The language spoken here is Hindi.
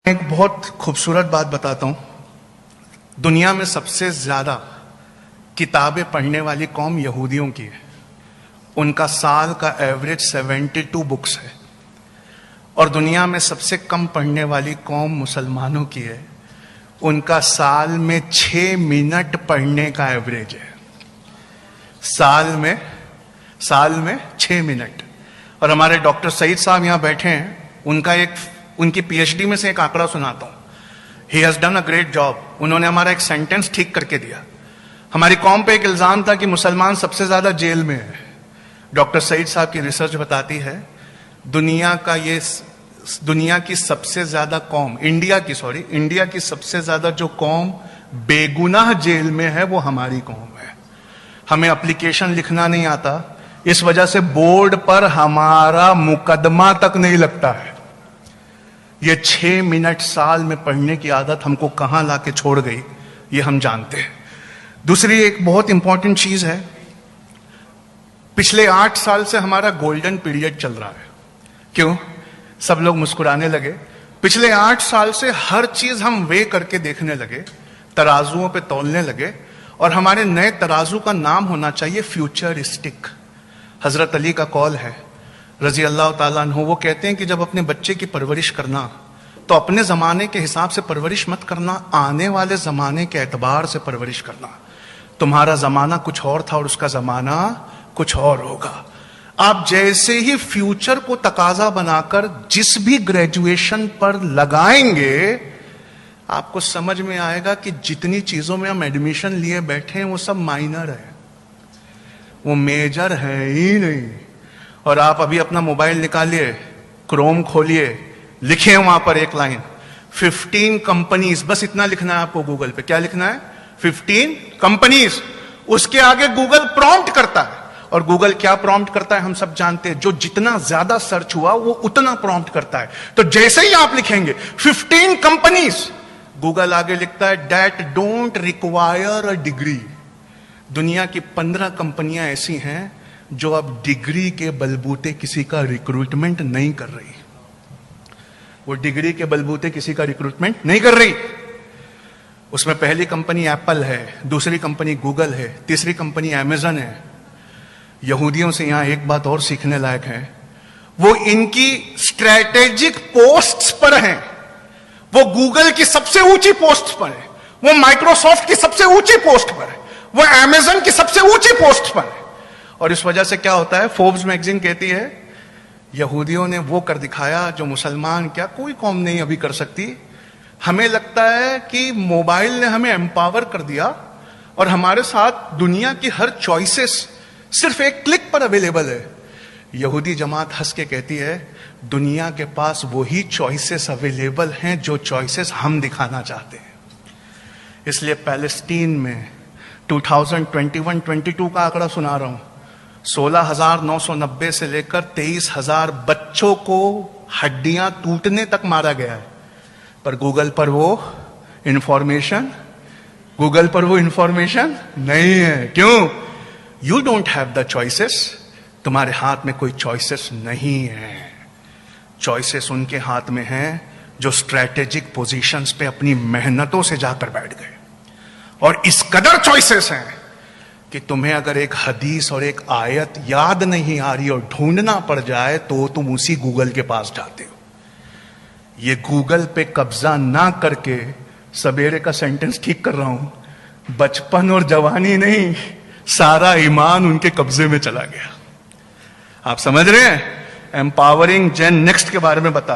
एक बहुत खूबसूरत बात बताता हूं। दुनिया में सबसे ज्यादा किताबें पढ़ने वाली कौम यहूदियों की है। उनका साल का एवरेज 72 बुक्स है। और दुनिया में सबसे कम पढ़ने वाली कौम मुसलमानों की है। उनका साल में 6 मिनट पढ़ने का एवरेज है। साल में 6 मिनट। और हमारे डॉक्टर सईद साहब यहां बैठे हैं। उनकी पीएचडी में से एक आंकड़ा सुनाता हूं। He has done a great job. उन्होंने हमारा एक सेंटेंस ठीक करके दिया। हमारी कौम पे एक इल्जाम था कि मुसलमान सबसे ज्यादा जेल में है। डॉक्टर सईद साहब की रिसर्च बताती है दुनिया की सबसे ज्यादा कौम, इंडिया की सबसे ज्यादा जो कौम बेगुनाह जेल में है वो हमारी कौम है। हमें एप्लीकेशन लिखना नहीं आता, इस वजह से बोर्ड पर हमारा मुकदमा तक नहीं लगता है। ये 6 मिनट साल में पढ़ने की आदत हमको कहां लाके छोड़ गई, ये हम जानते हैं। दूसरी एक बहुत इंपॉर्टेंट चीज है, पिछले 8 साल से हमारा गोल्डन पीरियड चल रहा है। क्यों? सब लोग मुस्कुराने लगे। पिछले 8 साल से हर चीज हम वे करके देखने लगे, तराजुओं पे तौलने लगे। और हमारे नए तराजू का नाम होना चाहिए फ्यूचरिस्टिक। हजरत अली का कौल है रजी अल्लाह ताला अन्हु, वो कहते हैं कि जब अपने बच्चे की परवरिश करना तो अपने जमाने के हिसाब से परवरिश मत करना, आने वाले जमाने के एतबार से परवरिश करना। तुम्हारा जमाना कुछ और था और उसका जमाना कुछ और होगा। आप जैसे ही फ्यूचर को तकाजा बनाकर जिस भी ग्रेजुएशन पर लगाएंगे, आपको समझ में आएगा कि जितनी चीजों में हम एडमिशन लिए बैठे हैं वो सब माइनर है, वो मेजर है ही नहीं। और आप अभी अपना मोबाइल निकालिए, क्रोम खोलिए, लिखे वहां पर एक लाइन 15 कंपनीज, बस इतना लिखना है आपको गूगल पे। क्या लिखना है? 15 कंपनीज। उसके आगे गूगल प्रॉम्प्ट करता है। और गूगल क्या प्रॉम्प्ट करता है हम सब जानते हैं। जो जितना ज्यादा सर्च हुआ वो उतना प्रॉम्प्ट करता है। तो जैसे ही आप लिखेंगे 15 कंपनीज, गूगल आगे लिखता है that don't require a degree. दुनिया की 15 कंपनियां ऐसी हैं जो अब डिग्री के बलबूते किसी का रिक्रूटमेंट नहीं कर रही। वो डिग्री के बलबूते किसी का रिक्रूटमेंट नहीं कर रही। उसमें पहली कंपनी एप्पल है, दूसरी कंपनी गूगल है, तीसरी कंपनी अमेजन है। यहूदियों से यहां एक बात और सीखने लायक है, वो इनकी स्ट्रैटेजिक पोस्ट्स पर हैं। वो गूगल की सबसे ऊंची पोस्ट पर है, वो माइक्रोसॉफ्ट की सबसे ऊंची पोस्ट पर है, वो अमेजन की सबसे ऊंची पोस्ट पर है। और इस वजह से क्या होता है, फोर्ब्स मैगजीन कहती है यहूदियों ने वो कर दिखाया जो मुसलमान क्या कोई कौम नहीं अभी कर सकती। हमें लगता है कि मोबाइल ने हमें एम्पावर कर दिया और हमारे साथ दुनिया की हर चॉइसेस सिर्फ एक क्लिक पर अवेलेबल है। यहूदी जमात हंस के कहती है दुनिया के पास वही चॉइसेस अवेलेबल हैं जो चॉइसेस हम दिखाना चाहते हैं। इसलिए पैलेस्टीन में 2021-22 का आंकड़ा सुना रहा हूं, 16,990 से लेकर 23,000 बच्चों को हड्डियां टूटने तक मारा गया है। पर गूगल पर वो इंफॉर्मेशन नहीं है। क्यों? You don't have the choices. तुम्हारे हाथ में कोई चॉइसेस नहीं है। चॉइसेस उनके हाथ में हैं जो स्ट्रैटेजिक पोजीशंस पे अपनी मेहनतों से जाकर बैठ गए। और इस कदर चॉइसेस हैं कि तुम्हें अगर एक हदीस और एक आयत याद नहीं आ रही और ढूंढना पड़ जाए तो तुम उसी गूगल के पास जाते हो। ये गूगल पे कब्जा ना करके सवेरे का सेंटेंस ठीक कर रहा हूं, बचपन और जवानी नहीं, सारा ईमान उनके कब्जे में चला गया। आप समझ रहे हैं? एम्पावरिंग जेन नेक्स्ट के बारे में बता